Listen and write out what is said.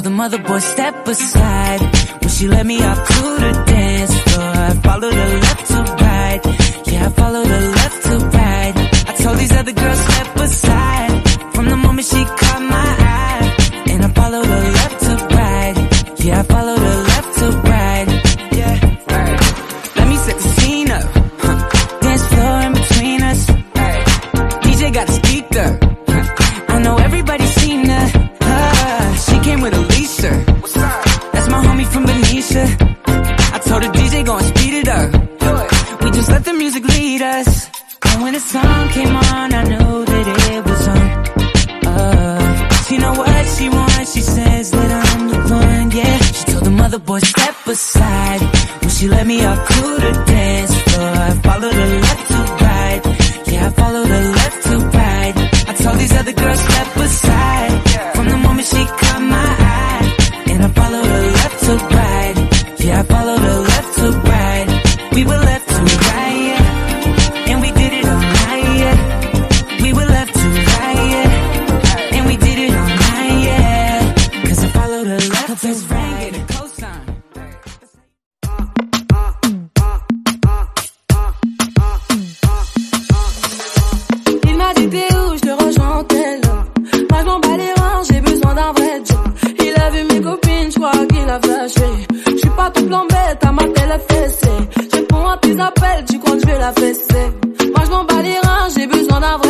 the mother boy step aside. When she let me off to the dance floor, I followed her left to right. Yeah, I followed her left to right. I told these other girls step aside. From the moment she caught my eye, and I followed her left to right. Yeah, I followed her left to right. Yeah, right. Let me set the scene up. Dance floor in between us. DJ got a speaker. I know everybody's seen her. She came with Alicia. That's my homie from Benicia. I told her DJ go and speed it up. We just let the music lead us. And when the song came on, I knew that it was on. She know what she wants. She says that I'm the one. Yeah, she told the mother boy step aside. When she let me off to the dance floor, I followed her left to right. Yeah, I followed her left to right. I told these other girls step aside. From the moment she caught my eye, and I followed her left to right. Yeah, I followed her left to right. We were left to right, yeah. And we did it all night, yeah. We were left to right, yeah. And we did it all night, yeah. Cause I followed her left to right. Get a cosign. Il m'a dit t'es où, je te rejoins en tel. Moi je m'en bats les reins, j'ai besoin d'un vrai job. Il a vu mes copines, je crois qu'il a flashé. Je suis pas tout plan bête, à ma télé fessée. Je réponds à tes appels, tu crois que je vais la fesser. Moi je m'en bats les reins, j'ai besoin d'un vrai